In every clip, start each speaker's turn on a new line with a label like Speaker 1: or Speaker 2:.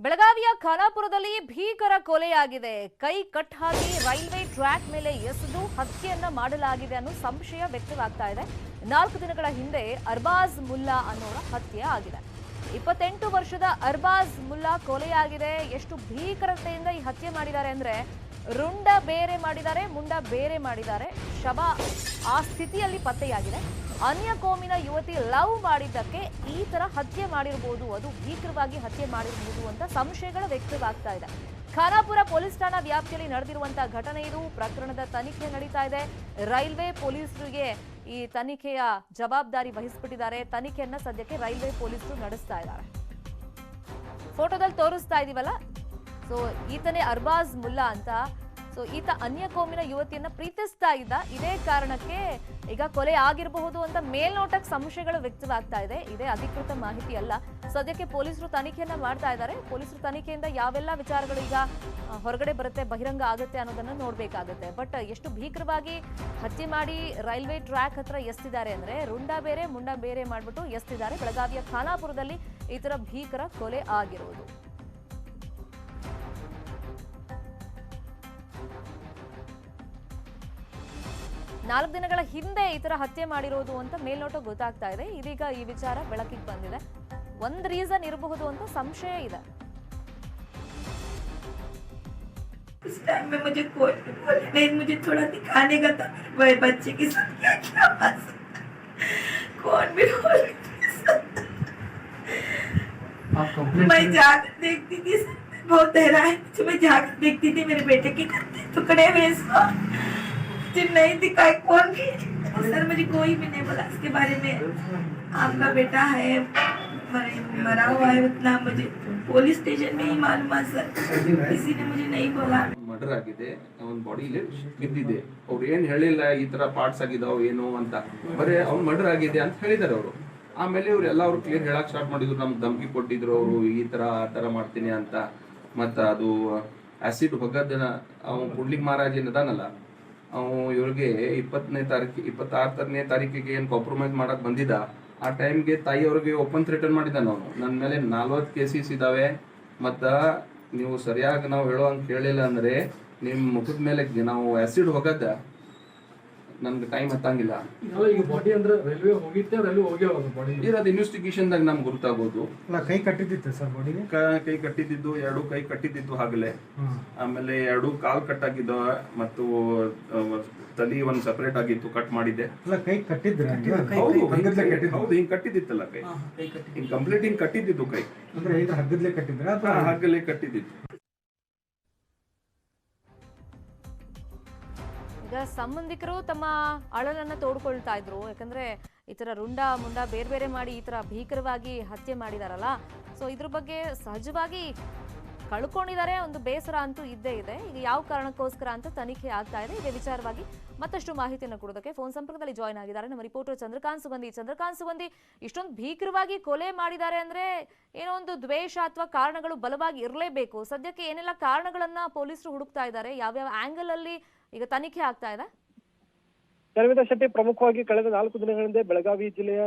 Speaker 1: ಬೆಳಗಾವಿಯ ಖಾನಾಪುರದಲ್ಲಿ ಭೀಕರ ಕೊಲೆಯಾಗಿದೆ. ಕೈ ಕಟ್ ಹಾಕಿ ರೈಲ್ವೆ ಟ್ರ್ಯಾಕ್ ಮೇಲೆ ಎಸೆದು ಹತ್ಯೆಯನ್ನ ಮಾಡಲಾಗಿದೆ ಅನ್ನೋ ಸಂಶಯ ವ್ಯಕ್ತವಾಗ್ತಾ ಇದೆ. 4 ದಿನಗಳ ಹಿಂದೆ ಅರ್ಬಾಜ್ ಮುಲ್ಲಾ ಅನ್ನೋರ ಹತ್ಯೆ ಆಗಿದೆ. 28 ವರ್ಷದ ಅರ್ಬಾಜ್ ಮುಲ್ಲಾ ಕೊಲೆಯಾಗಿದೆ. ಎಷ್ಟು ಭೀಕರತೆಯಿಂದ ಈ ಹತ್ಯೆ ಮಾಡಿದ್ದಾರೆ ಅಂದ್ರೆ ರುಂಡ ಬೇರೆ ಮಾಡಿದ್ದಾರೆ, ಮುಂಡ ಬೇರೆ ಮಾಡಿದ್ದಾರೆ. ಶವ ಆ ಸ್ಥಿತಿಯಲ್ಲಿ ಪತ್ತೆಯಾಗಿದೆ. ಅನ್ಯ ಕೋಮಿನ ಯುವತಿ ಲವ್ ಮಾಡಿದ್ದಕ್ಕೆ ಈ ತರ ಹತ್ಯೆ ಮಾಡಿರಬಹುದು, ಅದು ಭೀಕರವಾಗಿ ಹತ್ಯೆ ಮಾಡಿರಬಹುದು ಅಂತ ಸಂಶಯಗಳು ವ್ಯಕ್ತವಾಗ್ತಾ ಇದೆ. ಖಾನಾಪುರ ಪೊಲೀಸ್ ಠಾಣಾ ವ್ಯಾಪ್ತಿಯಲ್ಲಿ ನಡೆದಿರುವಂತಹ ಘಟನೆ ಇದು. ಪ್ರಕರಣದ ತನಿಖೆ ನಡೀತಾ ಇದೆ. ರೈಲ್ವೆ ಪೊಲೀಸರಿಗೆ ಈ ತನಿಖೆಯ ಜವಾಬ್ದಾರಿ ವಹಿಸಿಬಿಟ್ಟಿದ್ದಾರೆ. ತನಿಖೆಯನ್ನ ಸದ್ಯಕ್ಕೆ ರೈಲ್ವೆ ಪೊಲೀಸರು ನಡೆಸ್ತಾ ಇದ್ದಾರೆ. ಫೋಟೋದಲ್ಲಿ ತೋರಿಸ್ತಾ ಇದೀವಲ್ಲ, ಸೊ ಈತನೇ ಅರ್ಬಾಜ್ ಮುಲ್ಲಾ ಅಂತ. ಸೊ ಈತ ಅನ್ಯ ಕೋಮಿನ ಯುವತಿಯನ್ನ ಪ್ರೀತಿಸ್ತಾ ಇದ್ದ. ಇದೇ ಕಾರಣಕ್ಕೆ ಈಗ ಕೊಲೆ ಆಗಿರಬಹುದು ಅಂತ ಮೇಲ್ನೋಟಕ್ಕೆ ಸಂಶಯಗಳು ವ್ಯಕ್ತವಾಗ್ತಾ ಇದೆ. ಇದೇ ಅಧಿಕೃತ ಮಾಹಿತಿ ಅಲ್ಲ. ಸದ್ಯಕ್ಕೆ ಪೊಲೀಸರು ತನಿಖೆಯನ್ನ ಮಾಡ್ತಾ ಇದ್ದಾರೆ. ಪೊಲೀಸರು ತನಿಖೆಯಿಂದ ಯಾವೆಲ್ಲ ವಿಚಾರಗಳು ಈಗ ಹೊರಗಡೆ ಬರುತ್ತೆ, ಬಹಿರಂಗ ಆಗುತ್ತೆ ಅನ್ನೋದನ್ನ ನೋಡ್ಬೇಕಾಗುತ್ತೆ. ಬಟ್ ಎಷ್ಟು ಭೀಕರವಾಗಿ ಹತ್ಯೆ ಮಾಡಿ ರೈಲ್ವೆ ಟ್ರ್ಯಾಕ್ ಹತ್ರ ಎಸ್ತಿದ್ದಾರೆ ಅಂದ್ರೆ ರುಂಡ ಬೇರೆ ಮುಂಡ ಬೇರೆ ಮಾಡ್ಬಿಟ್ಟು ಎಸ್ತಿದ್ದಾರೆ. ಬೆಳಗಾವಿಯ ಖಾನಾಪುರದಲ್ಲಿ ಈ ತರ ಭೀಕರ ಕೊಲೆ ಆಗಿರೋದು. ನಾಲ್ಕು ದಿನಗಳ ಹಿಂದೆ ಈ ತರ ಹತ್ಯೆ ಮಾಡಿರೋದು ಅಂತ ಮೇಲ್ನೋಟ ಗೊತ್ತಾಗ್ತಾ ಇದೆ. ಇದೀಗ ಈ ವಿಚಾರ ಬೆಳಕಿಗೆ ಬಂದಿದೆ. ಒಂದ್ ರೀಸನ್ ಇರಬಹುದು ಅಂತ ಸಂಶಯ ಇದೆ.
Speaker 2: उस टाइम में मुझे कोई नहीं, मुझे थोड़ा दिखाने का था बच्चे के साथ क्या क्या कौन भी बोल मैं जाकर देखती थी, बहुत डरा है मुझे। मैं जाकर देखती थी मेरे बेटे के टुकड़े में, मुझे नहीं दिखाई कौन भी। सर मुझे कोई भी नहीं बोला इसके बारे में, आपका बेटा है मरा हुआ है, उतना मुझे पुलिस स्टेशन में ही मालूम है सर, किसी ने मुझे नहीं बोला।
Speaker 3: ಮರ್ಡರ್ ಆಗಿದೆ, ಅವನ ಬಾಡಿಲಿ ಬಿದ್ದಿದೆ. ಅವ್ರು ಏನ್ ಹೇಳಿಲ್ಲ ಈ ತರ ಪಾರ್ಟ್ಸ್ ಆಗಿದಾವ್ ಏನು ಅಂತ, ಬರೀ ಅವ್ನು ಮರ್ಡರ್ ಆಗಿದೆ ಅಂತ ಹೇಳಿದಾರೆ ಅವರು. ಆಮೇಲೆ ಇವರೆಲ್ಲ ಅವ್ರು ಕ್ಲಿಯರ್ ಹೇಳಕ್ ಸ್ಟಾರ್ಟ್ ಮಾಡಿದ್ರು, ನಮ್ಗೆ ಧಮಕಿ ಕೊಟ್ಟಿದ್ರು ಅವರು, ಈ ತರ ಆ ತರ ಮಾಡ್ತೀನಿ ಅಂತ. ಮತ್ತ ಅದು ಆಸಿಡ್ ಹೊಗದನ ಅವ್ನು ಕುಡ್ಲಿಕ್ ಮಹಾರಾಜ್ ಏನದಾನಲ್ಲ, ಅವ್ ಇವ್ರಿಗೆ 26ನೇ ತಾರೀಕಿಗೆ ಏನ್ ಕಾಂಪ್ರಮೈಸ್ ಮಾಡಕ್ ಬಂದಿದ್ದ, ಆ ಟೈಮ್ಗೆ ತಾಯಿ ಅವ್ರಿಗೆ ಓಪನ್ ಥ್ರೆಟನ್ ಮಾಡಿದ್ದಾನ ಅವನು. ನನ್ನ ಮೇಲೆ 40 ಕೇಸಸ್ ಇದಾವೆ, ಮತ್ತ ನೀವು ಸರಿಯಾಗಿ ನಾವು ಹೇಳೋ ಹಂಗೆ ಕೇಳಿಲ್ಲ ಅಂದ್ರೆ ನಿಮ್ ಮುಖದ ಮೇಲೆ ನಾವು ಆಸಿಡ್ ಹೋಗದ ನನ್ಗೆ ಟೈಮ್ ಹತ್ತಂಗಿಲ್ಲ.
Speaker 4: ಈಗ ಬಾಡಿ ಅಂದ್ರೆ ರೈಲ್ವೆ ಹೋಗಿತ್ತೆ, ರೈಲ್ವೆ ಹೋಗ್ಯಾವ ಬಾಡಿ
Speaker 3: ಇರೋದು ಇನ್ವೆಸ್ಟಿಗೇಷನ್ದಾಗ ನಮ್ಗೆ ಗೊತ್ತಾಗೋದು.
Speaker 4: ಕೈ ಕಟ್ಟಿದ್ದಿತ್ತು ಸರ್ ಬಾಡಿಗೆ,
Speaker 3: ಕೈ ಕಟ್ಟಿದ್ದು 2 ಕೈ ಕಟ್ಟಿದ್ದು ಆಗಲೇ, ಆಮೇಲೆ 2 ಕಾಲ್ ಕಟ್ ಆಗಿದ್ದಾವ, ಮತ್ತು ತಲಿ ಒಂದ್ ಸಪರೇಟ್ ಆಗಿತ್ತು, ಕಟ್ ಮಾಡಿದ್ದೆ.
Speaker 4: ಕೈ ಕಟ್ಟಿದ್ರೆ
Speaker 3: ಹೌದು ಹಿಂಗ್ ಕಟ್ಟಿದ್ದಿತ್ತಲ್ಲ ಕೈ, ಹಿಂಗ್ ಕಂಪ್ಲೀಟ್ ಹಿಂಗ್ ಕಟ್ಟಿದ್ದು ಕೈ
Speaker 4: ಅಂದ್ರೆ ಈಗ ಹಗ್ಗದ್ಲೆ ಕಟ್ಟಿದ್ರ
Speaker 3: ಹಗ್ಗಲೇ ಕಟ್ಟಿದ್ದು.
Speaker 1: ಈಗ ಸಂಬಂಧಿಕರು ತಮ್ಮ ಅಳಲನ್ನ ತೋಡ್ಕೊಳ್ತಾ ಇದ್ರು. ಯಾಕಂದ್ರೆ ಈ ತರ ರುಂಡ ಮುಂಡ ಬೇರೆ ಬೇರೆ ಮಾಡಿ ಈ ತರ ಭೀಕರವಾಗಿ ಹತ್ಯೆ ಮಾಡಿದಾರಲ್ಲ, ಸೊ ಇದ್ರ ಬಗ್ಗೆ ಸಹಜವಾಗಿ ಕಳ್ಕೊಂಡಿದ್ದಾರೆ, ಒಂದು ಬೇಸರ ಅಂತೂ ಇದ್ದೇ ಇದೆ. ಈಗ ಯಾವ ಕಾರಣಕ್ಕೋಸ್ಕರ ಅಂತ ತನಿಖೆ ಆಗ್ತಾ ಇದೆ. ಇದೇ ವಿಚಾರವಾಗಿ ಮತ್ತಷ್ಟು ಮಾಹಿತಿಯನ್ನು ಕೊಡೋದಕ್ಕೆ ಫೋನ್ ಸಂಪರ್ಕದಲ್ಲಿ ಜಾಯ್ನ್ ಆಗಿದ್ದಾರೆ ನಮ್ಮ ರಿಪೋರ್ಟರ್ ಚಂದ್ರಕಾಂತ್ ಸುಗಂಧಿ. ಇಷ್ಟೊಂದು ಭೀಕರವಾಗಿ ಕೊಲೆ ಮಾಡಿದ್ದಾರೆ ಅಂದ್ರೆ ಏನೋ ಒಂದು ದ್ವೇಷ ಅಥವಾ ಕಾರಣಗಳು ಬಲವಾಗಿ ಇರಲೇಬೇಕು. ಸದ್ಯಕ್ಕೆ ಏನೆಲ್ಲ ಕಾರಣಗಳನ್ನ ಪೊಲೀಸರು ಹುಡುಕ್ತಾ ಇದ್ದಾರೆ, ಯಾವ್ಯಾವ ಆಂಗಲ್ ಅಲ್ಲಿ ಈಗ ತನಿಖೆ ಆಗ್ತಾ ಇದೆ?
Speaker 5: ಶರ್ಮಿತಾ ಶೆಟ್ಟಿ, ಪ್ರಮುಖವಾಗಿ ಕಳೆದ 4 ದಿನಗಳಿಂದ ಬೆಳಗಾವಿ ಜಿಲ್ಲೆಯ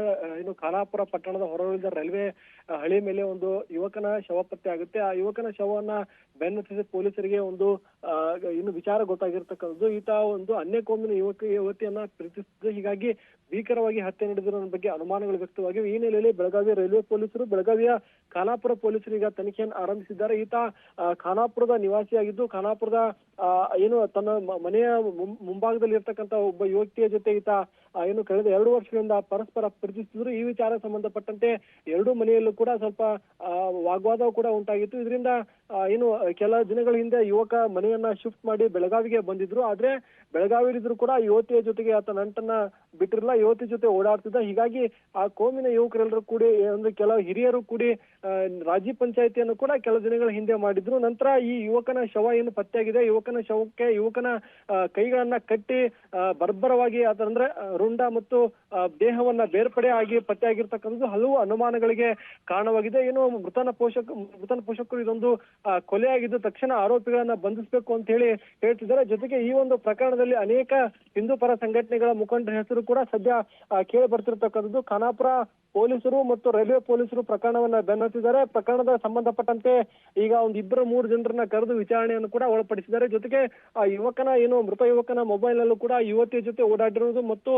Speaker 5: ಖಾನಾಪುರ ಪಟ್ಟಣದ ಹೊರವಲಯದ ರೈಲ್ವೆ ಹಳಿ ಮೇಲೆ ಒಂದು ಯುವಕನ ಶವ ಪತ್ತೆ ಆಗುತ್ತೆ. ಆ ಯುವಕನ ಶವವನ್ನ ಬೆನ್ನತ್ತಿದ ಪೊಲೀಸರಿಗೆ ಒಂದು ಇನ್ನು ವಿಚಾರ ಗೊತ್ತಾಗಿರ್ತಕ್ಕಂಥದ್ದು. ಈತ ಒಂದು ಅನ್ಯ ಕೋಮಿನ ಯುವತಿಯನ್ನ ಪ್ರೀತಿಸಿದ್ದು, ಹೀಗಾಗಿ ಭೀಕರವಾಗಿ ಹತ್ಯೆ ನಡೆದಿರೋ ಬಗ್ಗೆ ಅನುಮಾನಗಳು ವ್ಯಕ್ತವಾಗಿವೆ. ಈ ಹಿನ್ನೆಲೆಯಲ್ಲಿ ಬೆಳಗಾವಿ ರೈಲ್ವೆ ಪೊಲೀಸರು, ಬೆಳಗಾವಿಯ ಖಾನಾಪುರ ಪೊಲೀಸರು ಈಗ ತನಿಖೆಯನ್ನು ಆರಂಭಿಸಿದ್ದಾರೆ. ಈತ ಖಾನಾಪುರದ ನಿವಾಸಿಯಾಗಿದ್ದು, ಖಾನಾಪುರದ ಏನು ತನ್ನ ಮನೆಯ ಮುಂಭಾಗದಲ್ಲಿ ಇರ್ತಕ್ಕಂಥ ಒಬ್ಬ ಯುವತಿಯ ಜೊತೆ ಈತ ಏನು ಕಳೆದ 2 ವರ್ಷಗಳಿಂದ ಪರಸ್ಪರ ಪ್ರೀತಿಸಿದ್ರು. ಈ ವಿಚಾರ ಸಂಬಂಧಪಟ್ಟಂತೆ 2 ಮನೆಯಲ್ಲೂ ಕೂಡ ಸ್ವಲ್ಪ ವಾಗ್ವಾದ ಕೂಡ ಉಂಟಾಗಿತ್ತು. ಇದರಿಂದ ಏನು ಕೆಲ ದಿನಗಳ ಹಿಂದೆ ಯುವಕ ಮನೆಯನ್ನ ಶಿಫ್ಟ್ ಮಾಡಿ ಬೆಳಗಾವಿಗೆ ಬಂದಿದ್ರು. ಆದ್ರೆ ಬೆಳಗಾವಿಲಿದ್ರು ಕೂಡ ಯುವತಿಯ ಜೊತೆಗೆ ಆತ ನಂಟನ್ನ ಬಿಟ್ಟಿರಲಿಲ್ಲ, ಯುವತಿ ಜೊತೆ ಓಡಾಡ್ತಿದ್ದ. ಹೀಗಾಗಿ ಆ ಕೋಮಿನ ಯುವಕರೆಲ್ಲರೂ ಕೂಡಿ ಅಂದ್ರೆ ಕೆಲ ಹಿರಿಯರು ಕೂಡಿ ರಾಜ್ಯ ಪಂಚಾಯತಿಯನ್ನು ಕೂಡ ಕೆಲ ದಿನಗಳ ಹಿಂದೆ ಮಾಡಿದ್ರು. ನಂತರ ಈ ಯುವಕನ ಶವ ಏನು ಪತ್ತೆಯಾಗಿದೆ, ಯುವಕನ ಶವಕ್ಕೆ ಯುವಕನ ಕೈಗಳನ್ನ ಕಟ್ಟಿ ಬರ್ಬರವಾಗಿ ಅಂದ್ರೆ ರುಂಡ ಮತ್ತು ದೇಹವನ್ನ ಬೇರ್ಪಡೆ ಆಗಿ ಪತ್ತೆಯಾಗಿರ್ತಕ್ಕಂಥದ್ದು ಹಲವು ಅನುಮಾನಗಳಿಗೆ ಕಾರಣವಾಗಿದೆ. ಏನು ಮೃತನ ಪೋಷಕರು ಇದೊಂದು ಕೊಲೆಯಾಗಿದ್ದು ತಕ್ಷಣ ಆರೋಪಿಗಳನ್ನ ಬಂಧಿಸಬೇಕು ಅಂತ ಹೇಳಿ ಹೇಳ್ತಿದ್ದಾರೆ. ಜೊತೆಗೆ ಈ ಒಂದು ಪ್ರಕರಣದಲ್ಲಿ ಅನೇಕ ಹಿಂದೂ ಪರ ಸಂಘಟನೆಗಳ ಮುಖಂಡರ ಹೆಸರು ಕೂಡ ಸದ್ಯ ಕೇಳಿ ಬರ್ತಿರ್ತಕ್ಕಂಥದ್ದು. ಖಾನಾಪುರ ಪೊಲೀಸರು ಮತ್ತು ರೈಲ್ವೆ ಪೊಲೀಸರು ಪ್ರಕರಣವನ್ನ ಬೆನ್ನತ್ತಿದ್ದಾರೆ. ಪ್ರಕರಣದ ಸಂಬಂಧಪಟ್ಟಂತೆ ಈಗ ಒಂದು 2-3 ಜನರನ್ನ ಕರೆದು ವಿಚಾರಣೆಯನ್ನು ಕೂಡ ಒಳಪಡಿಸಿದ್ದಾರೆ. ಜೊತೆಗೆ ಆ ಯುವಕನ ಮೃತ ಯುವಕನ ಮೊಬೈಲ್ ನಲ್ಲೂ ಕೂಡ ಯುವತಿಯ ಜೊತೆ ಓಡಾಡಿರೋದು ಮತ್ತು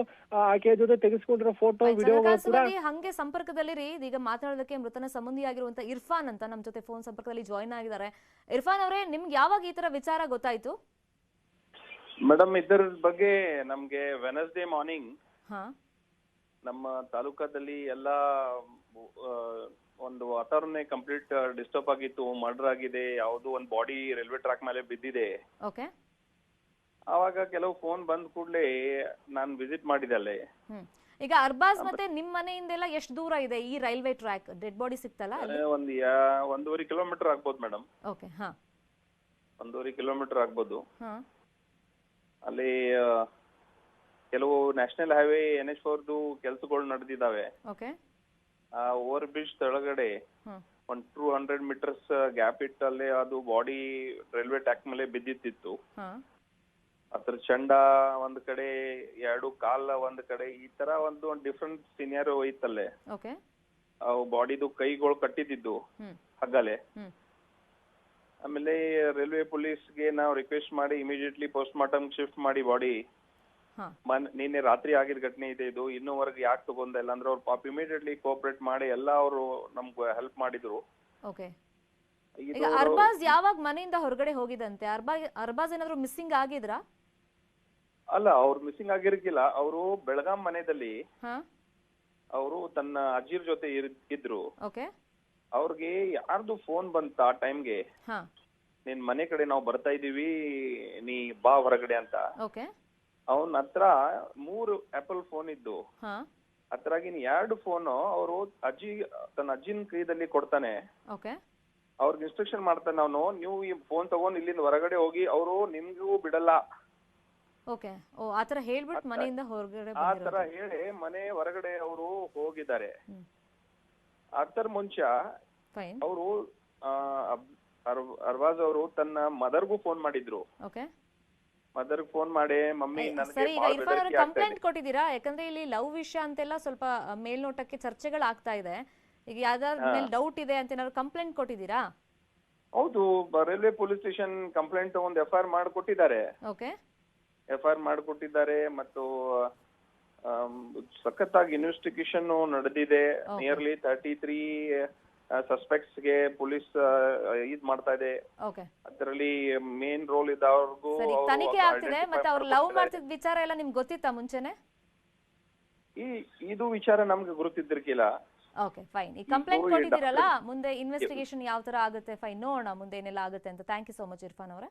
Speaker 5: ಆಕೆಯ ಜೊತೆ ತೆಗೆಸಿಕೊಂಡಿರೋ ಫೋಟೋ ವಿಡಿಯೋಗಳು ಕೂಡ
Speaker 1: ಹಂಗೆ ಸಂಪರ್ಕದಲ್ಲಿ ಈಗ ಮಾತಾಡೋದಕ್ಕೆ ಮೃತನ ಸಂಬಂಧಿಯಾಗಿರುವಂತ ಇರ್ಫಾನ್ ಅಂತ ನಮ್ಮ ಜೊತೆ ಫೋನ್ ಸಂಪರ್ಕದಲ್ಲಿ ಜಾಯಿನ್ ಆಗಿದ್ದಾರೆ. ಇರ್ಫಾನ್ ಅವರೇ, ನಿಮ್ಗೆ ಯಾವಾಗ ಈ ತರ ವಿಚಾರ ಗೊತ್ತಾಯ್ತು?
Speaker 6: ಮೇಡಮ್, ಇದರ ಬಗ್ಗೆ ನಮ್ಗೆ ವೆನಸ್ಡೇ ಮಾರ್ನಿಂಗ್
Speaker 1: ಹಾ
Speaker 6: ನಮ್ಮ ತಾಲೂಕದಲ್ಲಿ ಎಲ್ಲ ಒಂದು ವಾತಾವರಣ ಕಂಪ್ಲೀಟ್ ಡಿಸ್ಟರ್ಬ್ ಆಗಿತ್ತು. ಮರ್ಡರ್ ಆಗಿದೆ, ಯಾವ್ದೋ ಒಂದು ಬಾಡಿ ರೈಲ್ವೆ ಟ್ರ್ಯಾಕ್ ಮೇಲೆ ಬಿದ್ದಿದೆ.
Speaker 1: ಓಕೆ.
Speaker 6: ಆವಾಗ ಕೆಲವು ಫೋನ್ ಬಂದ ಕೂಡಲೇ ನಾನು ವಿಸಿಟ್ ಮಾಡಿದೆ ಅಲ್ಲೇ.
Speaker 1: ಈಗ ಅರ್ಬಾಜ್ ಮತ್ತೆ ನಿಮ್ ಮನೆಯಿಂದೆಲ್ಲ ಎಷ್ಟು ದೂರ ಇದೆ ಈ ರೈಲ್ವೆ ಟ್ರ್ಯಾಕ್? ಡೆಡ್ ಬಾಡಿ ಸಿಕ್ತಲ್ಲ?
Speaker 6: ಒಂದು 1.5 ಕಿಲೋಮೀಟರ್ ಆಗ್ಬೋದು ಮೇಡಮ್.
Speaker 1: ಓಕೆ. ಹಾ
Speaker 6: 1.5 ಕಿಲೋಮೀಟರ್ ಆಗ್ಬೋದು.
Speaker 1: ಹಾ
Speaker 6: ಅಲ್ಲಿ ಕೆಲವು ನ್ಯಾಷನಲ್ ಹೈವೇ NH4 ಕೆಲಸಗಳು ನಡೆದಿದ್ದಾವೆ.
Speaker 1: ಓಕೆ.
Speaker 6: ಆ ಓವರ್ ಬ್ರಿಡ್ಜ್ ತೆಳಗಡೆ ಒಂದು 200 ಮೀಟರ್ಸ್ ಗ್ಯಾಪ್ ಇಟ್ಟಲ್ಲಿ ಅದು ಬಾಡಿ ರೈಲ್ವೆ ಟ್ರ್ಯಾಕ್ ಮೇಲೆ ಬಿದ್ದಿತ್ತಿತ್ತು. ಅದ್ರ ಚಂಡ ಒಂದ್ ಕಡೆ, 2 ಕಾಲ ಒಂದ್ ಕಡೆ, ಈ ತರ ಒಂದು ಡಿಫ್ರೆಂಟ್ ಸಿನಿಯರ್ ಇತ್ತಲ್ಲೇ.
Speaker 1: ಓಕೆ.
Speaker 6: ಅವು ಬಾಡಿದು ಕೈಗಳು ಕಟ್ಟಿದ್ದು ಹಗ್ಗಲೆ. ಆಮೇಲೆ ರೈಲ್ವೆ ಪೊಲೀಸ್ಗೆ ನಾವು ರಿಕ್ವೆಸ್ಟ್ ಮಾಡಿ ಇಮಿಡಿಯೇಟ್ಲಿ ಪೋಸ್ಟ್ ಮಾರ್ಟಮ್ ಶಿಫ್ಟ್ ಮಾಡಿ ಬಾಡಿ. ನಿನ್ನೆ ರಾತ್ರಿ ಆಗಿದ ಘಟನೆ ಇದೆ ಇದು, ಇನ್ನೂವರೆಗೆ ಯಾಕೆ ತಗೊಂಡ ಇಲ್ಲ ಅಂದ್ರೆ ಅವ್ರು ಪಾಪ ಇಮಿಡಿಯೇಟ್ಲಿ ಕೋಆಪರೇಟ್ ಮಾಡಿ ಎಲ್ಲ ಅವರು ನಮ್ಗೆ ಹೆಲ್ಪ್ ಮಾಡಿದ್ರು.
Speaker 1: ಓಕೆ. ಈಗ ಅರ್ಬಾಜ್ ಯಾವಾಗ ಮನೆಯಿಂದ ಹೊರಗಡೆ ಹೋಗಿದಂತೆ? ಅರ್ಬಾಜ್ ಏನಾದ್ರು ಮಿಸ್ಸಿಂಗ್ ಆಗಿದ್ರಾ?
Speaker 6: ಅಲ್ಲ, ಅವ್ರು ಮಿಸ್ಸಿಂಗ್ ಆಗಿರ್ಕಿಲ್ಲ. ಅವರು ಬೆಳಗಾಂ ಮನೆಯಲ್ಲಿ ಅವರು ತನ್ನ ಅಜ್ಜಿರ್ ಜೊತೆ ಇದ್ರು.
Speaker 1: ಓಕೆ.
Speaker 6: ಅವ್ರಿಗೆ ಯಾರ್ದು ಫೋನ್ ಬಂತ ಆ ಟೈಮ್ಗೆ, ನಿನ್ ಮನೆ ಕಡೆ ನಾವು ಬರ್ತಾ ಇದೀವಿ, ನೀ ಬಾ ಹೊರಗಡೆ ಅಂತ.
Speaker 1: ಓಕೆ.
Speaker 6: ಅವನ ಹತ್ರ 3 ಆಪಲ್ ಫೋನ್ ಇದ್ದು. ಅದ್ರಾಗಿನ್ 2 ಫೋನ್ ಅವರು ತನ್ನ ಅಜ್ಜಿನ ಕೈದಲ್ಲಿ ಕೊಡ್ತಾನೆ. ಅವ್ರಿಗೆ ಇನ್ಸ್ಟ್ರಕ್ಷನ್ ಮಾಡ್ತಾನೆ ಅವನು, ನೀವು ಈ ಫೋನ್ ತಗೊಂಡ್ ಇಲ್ಲಿಂದ ಹೊರಗಡೆ ಹೋಗಿ, ಅವರು ನಿಮ್ಗೂ ಬಿಡಲ್ಲ.
Speaker 1: ಓಕೆ. ಓ, ಆತರ ಹೇಳ್ಬಿಟ್ಟು ಮನೆಯಿಂದ ಹೊರಗಡೆ
Speaker 6: ಆ ತರ ಹೇಳಿ ಮನೆ ಹೊರಗಡೆ ಅವರು ಹೋಗಿದ್ದಾರೆ. ಅದರ ಮುಂಚೆ ಅವರು ಅರ್ಬಾಜ್ ಅವರು ತನ್ನ ಮದರ್ಗೂ ಫೋನ್ ಮಾಡಿದ್ರು.
Speaker 1: ಓಕೆ.
Speaker 6: ಮದರ್ ಫೋನ್ ಮಾಡಿ, ಮಮ್ಮಿ
Speaker 1: ಸರಿ, ಈಗ ಇರ್ಫಾನ್ ಅವರು ಕಂಪ್ಲೇಂಟ್ ಕೊಟ್ಟಿದ್ದೀರಾ? ಯಾಕಂದ್ರೆ ಇಲ್ಲಿ ಲವ್ ವಿಷಯ ಅಂತೆಲ್ಲ ಸ್ವಲ್ಪ ಮೇಲ್ನೋಟಕ್ಕೆ ಚರ್ಚೆಗಳಾಗ್ತಾ ಇದೆ. ಈಗ ಯಾವ್ದಾದ್ರ ಮೇಲೆ ಡೌಟ್ ಇದೆ ಅಂತ ಏನಾದ್ರು ಕಂಪ್ಲೇಂಟ್ ಕೊಟ್ಟಿದ್ದೀರಾ?
Speaker 6: ಹೌದು, ರೈಲ್ವೆ ಪೊಲೀಸ್ ಸ್ಟೇಷನ್ ಕಂಪ್ಲೇಂಟ್ ಒಂದು FIR ಮಾಡಿಕೊಟ್ಟಿದ್ದಾರೆ.
Speaker 1: ಓಕೆ.
Speaker 6: FIR ಮಾಡಿಕೊಟ್ಟಿದ್ದಾರೆ ಮತ್ತು ಸಖತ್ತಾಗಿ ಇನ್ವೆಸ್ಟಿಗೇಷನ್ ನಡೆದಿದೆ. ನಿಯರ್ಲಿ 33 ಸಸ್ಪೆಕ್ಟ್ಸ್ ಗೆ ಪೊಲೀಸ್ ಇದ್ ಮಾಡ್ತಾ ಇದೆ. ಅದರಲ್ಲಿ ಮೇನ್ ರೋಲ್ ಇದ್ದವ್ರಿಗೂ
Speaker 1: ತನಿಖೆ ಆಗ್ತಿದೆ. ಮತ್ತೆ ಅವ್ರು ಲವ್ ಮಾಡ್ತಿದ್ದ ವಿಚಾರ ಎಲ್ಲ ನಿಮ್ಗೆ ಗೊತ್ತಿತ್ತಾ ಮುಂಚೆನೆ?
Speaker 6: ಇದು ವಿಚಾರ ನಮ್ಗೆ ಗುರುತಿದ್ದಿರ್ಕಿಲ್ಲ.
Speaker 1: Okay, fine. ಈ ಕಂಪ್ಲೇಂಟ್ ಕೊಟ್ಟಿದ್ದೀರಲ್ಲ, ಮುಂದೆ ಇನ್ವೆಸ್ಟಿಗೇಷನ್ ಯಾವ ತರ ಆಗುತ್ತೆ, ಫೈನ್, ನೋಡೋಣ ಮುಂದೆ ಏನೆಲ್ಲ ಆಗುತ್ತೆ ಅಂತ. Thank you so much Irfan ಅವರೇ.